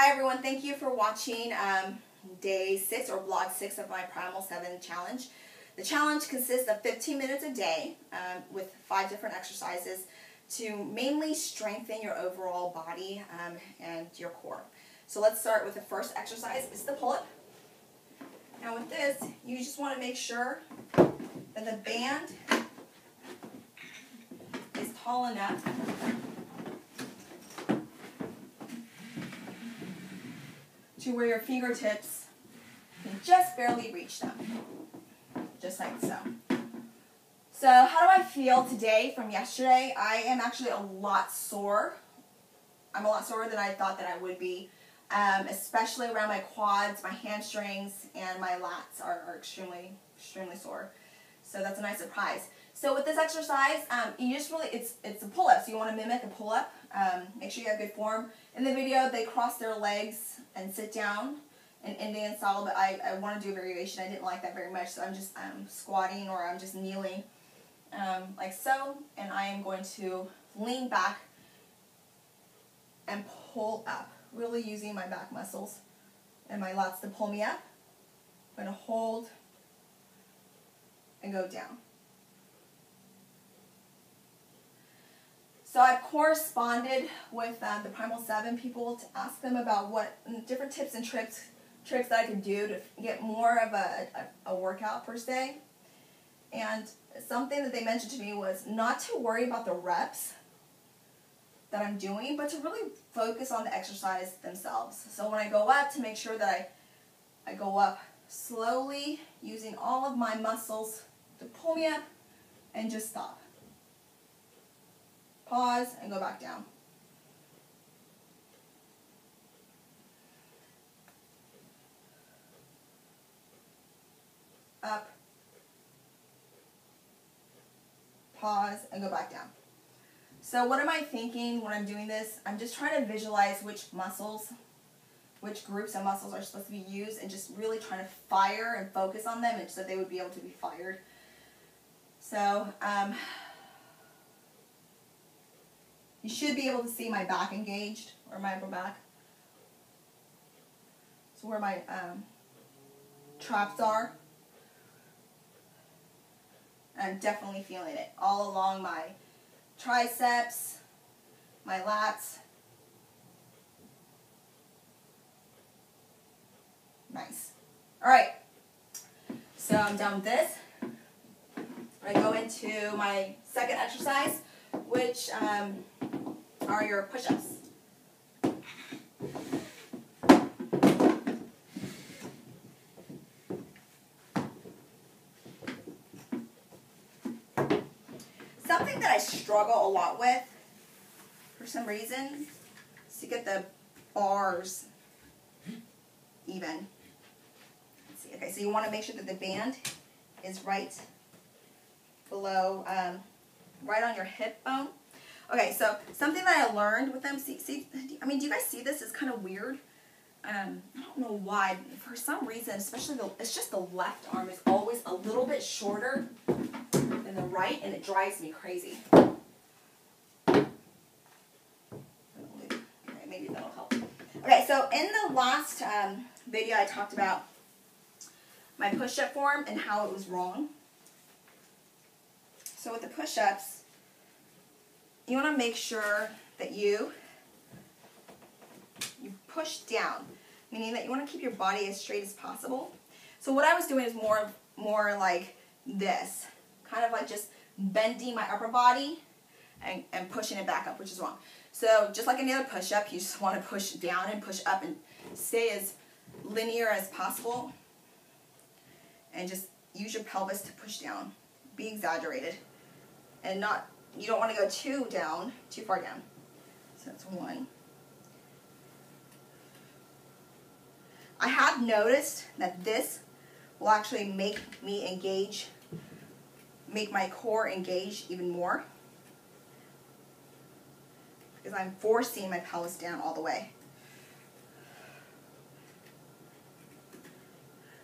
Hi everyone, thank you for watching day 6 or vlog 6 of my Primal 7 challenge. The challenge consists of 15 minutes a day with 5 different exercises to mainly strengthen your overall body and your core. So let's start with the first exercise. It's the pull-up. Now with this, you just want to make sure that the band is tall enough to where your fingertips can just barely reach them, just like so. So how do I feel today from yesterday? I am actually a lot sore. I'm a lot sore than I thought that I would be, especially around my quads, my hamstrings, and my lats are extremely sore. So that's a nice surprise. So with this exercise, you just really, it's a pull-up, so you want to mimic a pull-up. Make sure you have good form. In the video, they cross their legs and sit down in Indian style, but I want to do a variation. I didn't like that very much, so I'm just squatting or I'm just kneeling like so, and I am going to lean back and pull up, really using my back muscles and my lats to pull me up. I'm going to hold and go down. So I've corresponded with the Primal 7 people to ask them about what different tips and tricks that I could do to get more of a workout per se. And something that they mentioned to me was not to worry about the reps that I'm doing, but to really focus on the exercise themselves. So when I go up, to make sure that I go up slowly, using all of my muscles to pull me up, and just stop. Pause and go back down. Up. Pause and go back down. So what am I thinking when I'm doing this? I'm just trying to visualize which muscles, which groups of muscles are supposed to be used, and just really trying to fire and focus on them and so they would be able to be fired. So, you should be able to see my back engaged, or my upper back. So where my traps are. I'm definitely feeling it all along my triceps, my lats. Nice. All right. So I'm done with this. I go into my second exercise, which are your push-ups. Something that I struggle a lot with, for some reason, is to get the bars even. Let's see. Okay, so you want to make sure that the band is right below, right on your hip bone. Okay, so something that I learned with them, I mean, do you guys see this? It's kind of weird. I don't know why. For some reason, especially it's just the left arm is always a little bit shorter than the right, and it drives me crazy. Okay, maybe that'll help. Okay, so in the last video, I talked about my push-up form and how it was wrong. So with the push-ups, you want to make sure that you push down, meaning that you want to keep your body as straight as possible. So what I was doing is more like this, kind of like just bending my upper body and pushing it back up, which is wrong. So just like any other push-up, you just want to push down and push up and stay as linear as possible, and just use your pelvis to push down. Be exaggerated, and you don't want to go too far down. So that's one. I have noticed that this will actually make my core engage even more, because I'm forcing my pelvis down all the way.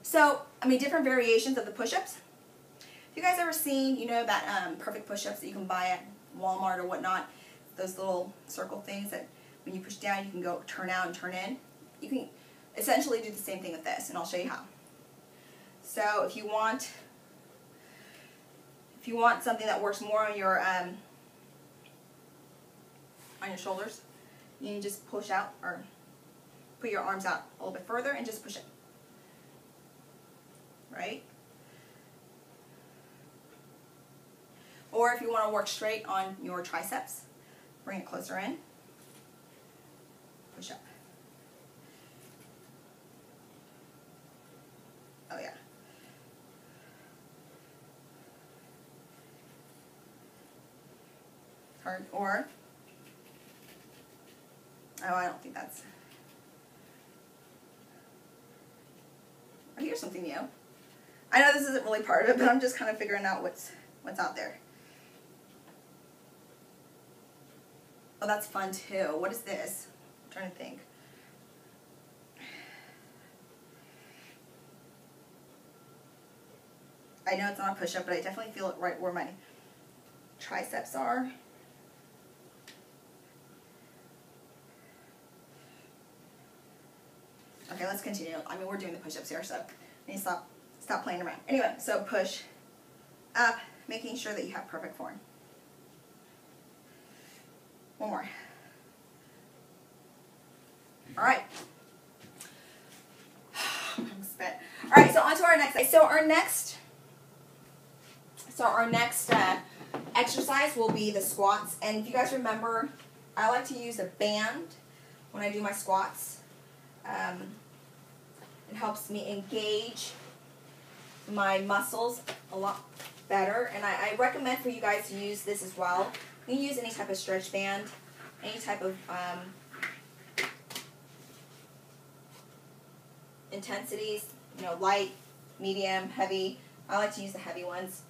So, I mean, different variations of the push-ups. You guys ever seen, you know, that perfect push-ups that you can buy at Walmart or whatnot? Those little circle things that when you push down, you can go turn out and turn in. you can essentially do the same thing with this, and I'll show you how. So if you want something that works more on your shoulders, you can just push out or put your arms out a little bit further and just push it. Right? Or if you want to work straight on your triceps, bring it closer in, push up. Oh yeah. Hard. Or, oh, I don't think that's, oh, here's something new. I know this isn't really part of it, but I'm just kind of figuring out what's out there. Oh, that's fun too. What is this? I'm trying to think. I know it's not a push-up, but I definitely feel it right where my triceps are. Okay, let's continue. I mean, we're doing the push-ups here, so I need to stop playing around. Anyway, so push up, making sure that you have perfect form. One more. All right. I'm spent. All right, so on to our next. So our next exercise will be the squats. And if you guys remember, I like to use a band when I do my squats. It helps me engage my muscles a lot better, and I recommend for you guys to use this as well. You can use any type of stretch band, any type of intensities, light, medium, heavy. I like to use the heavy ones.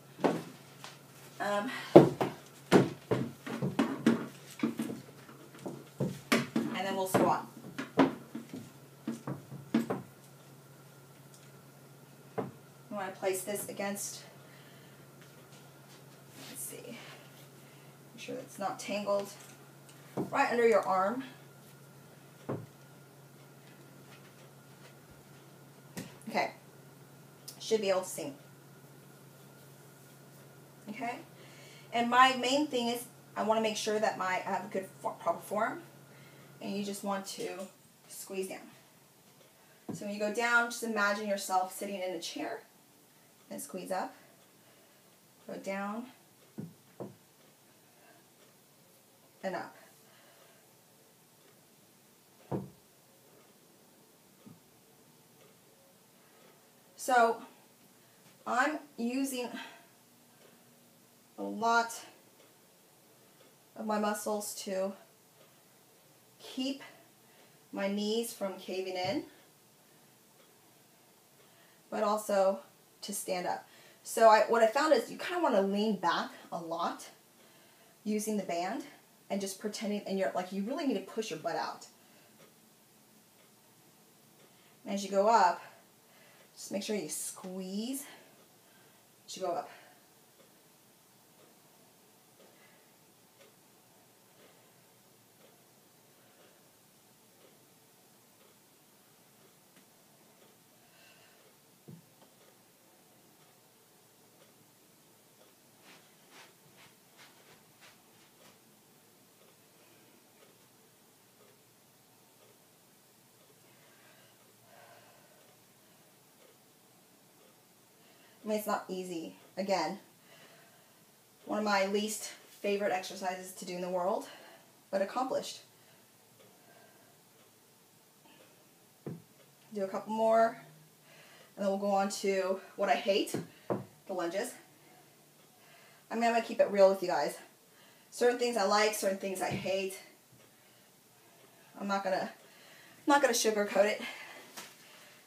And then we'll squat. I want to place this against, let's see, make sure it's not tangled, right under your arm. Okay, should be able to see. Okay, and my main thing is I want to make sure that I have a good proper form, and you just want to squeeze down. So when you go down, just imagine yourself sitting in a chair. And squeeze up, go down, and up. So I'm using a lot of my muscles to keep my knees from caving in, but also to stand up. So what I found is you kind of want to lean back a lot using the band and just pretending, and you really need to push your butt out. And as you go up, just make sure you squeeze as you go up. I mean, it's not easy. Again, one of my least favorite exercises to do in the world, but accomplished. Do a couple more, and then we'll go on to what I hate, the lunges. I'm going to keep it real with you guys. Certain things I like, certain things I hate. I'm not gonna sugarcoat it.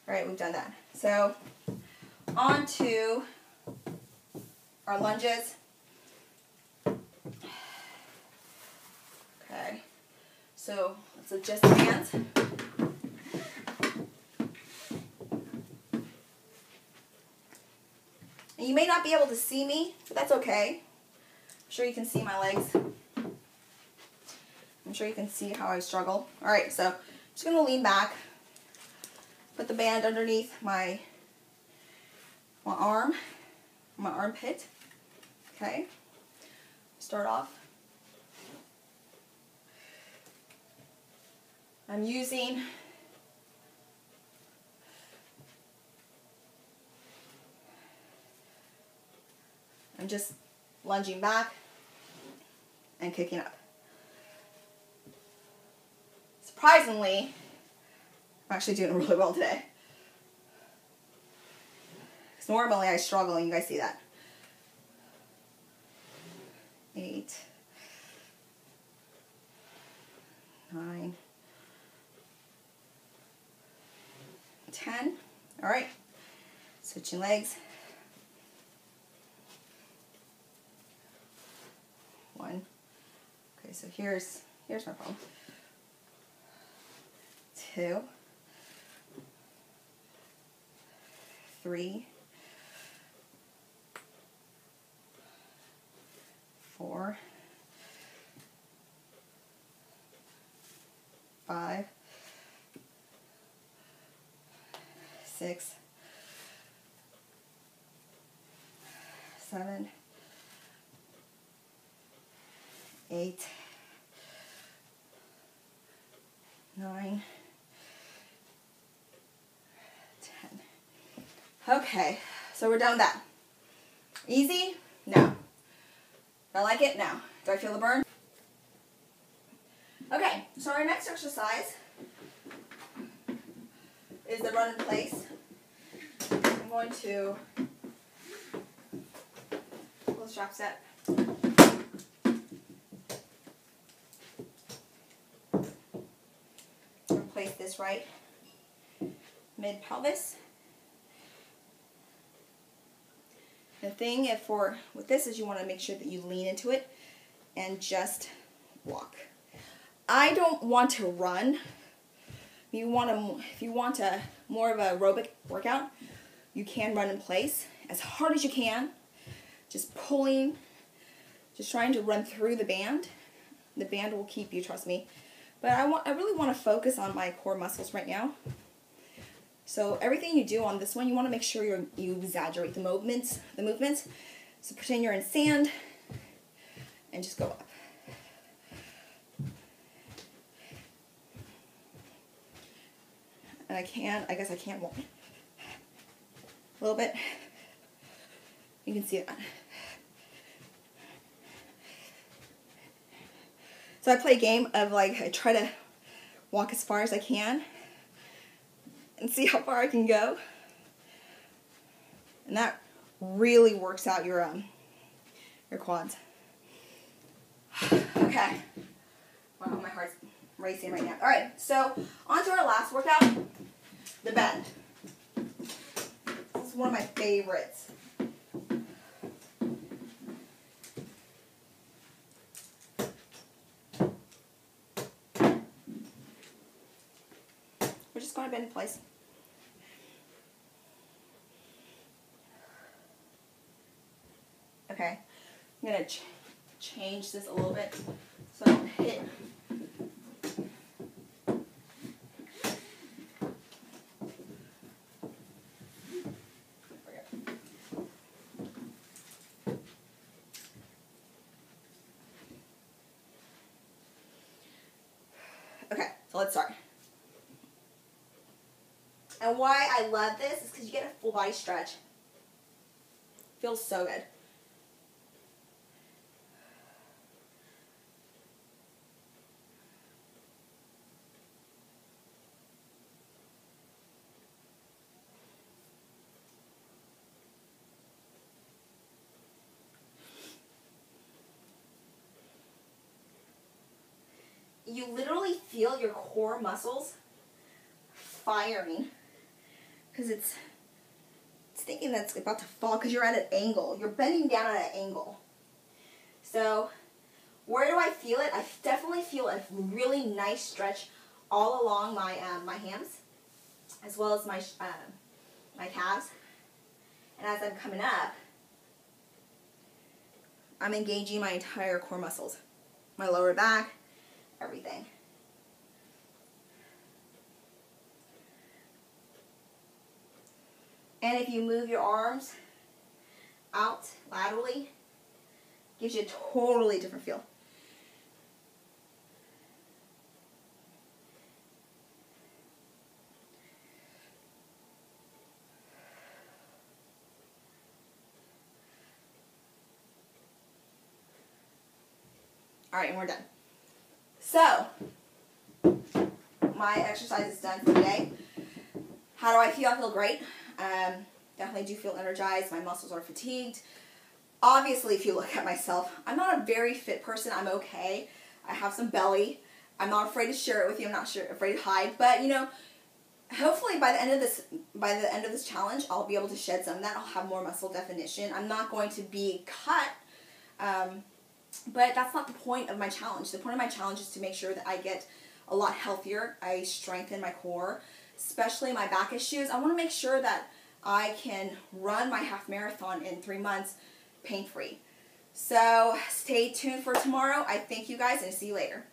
All right, we've done that. So on to our lunges. Okay, so let's adjust the hands. And you may not be able to see me, but that's okay. I'm sure you can see my legs. I'm sure you can see how I struggle. All right, so I'm just going to lean back. put the band underneath my arm, my armpit. Okay. Start off. I'm just lunging back and kicking up. Surprisingly, I'm actually doing really well today. Because normally I struggle, and you guys see that. 8, 9, 10. All right. Switching legs. 1. Okay, so here's my problem. 2, 3, 4, 5, 6, 7, 8, 9, 10. Okay, so we're done with that. Easy? No. I like it? No. Do I feel the burn? Okay, so our next exercise is the run in place. I'm going to pull the straps up. Place this right mid pelvis. The thing with this is you want to make sure that you lean into it and just walk. I don't want to run. If you want a more of an aerobic workout, you can run in place as hard as you can, just pulling, just trying to run through the band. The band will keep you, trust me. But I really want to focus on my core muscles right now. So everything you do on this one, you want to make sure you exaggerate the movements. So pretend you're in sand and just go up. And I guess I can't walk a little bit. You can see that. So I play a game of I try to walk as far as I can and see how far I can go. And that really works out your quads. Okay. Wow, my heart's racing right now. All right, so on to our last workout, the bend. This is one of my favorites. We're just going to bend in place. Okay, I'm going to change this a little bit so I don't hit. Okay, so let's start. And why I love this is because you get a full body stretch. Feels so good. You literally feel your core muscles firing because it's thinking that's about to fall because you're at an angle. You're bending down at an angle. So where do I feel it? I definitely feel a really nice stretch all along my my hams, as well as my calves. And as I'm coming up, I'm engaging my entire core muscles, my lower back, everything. And if you move your arms out laterally, gives you a totally different feel. All right, and we're done. So, my exercise is done for today. How do I feel? I feel great. Definitely do feel energized. My muscles are fatigued. Obviously, if you look at myself, I'm not a very fit person. I'm okay. I have some belly. I'm not afraid to share it with you. I'm not afraid to hide. But, you know, hopefully by the end of this challenge, I'll be able to shed some of that. I'll have more muscle definition. I'm not going to be cut. But that's not the point of my challenge. The point of my challenge is to make sure that I get a lot healthier. I strengthen my core, especially my back issues. I want to make sure that I can run my half marathon in 3 months pain-free. So stay tuned for tomorrow. I thank you guys and see you later.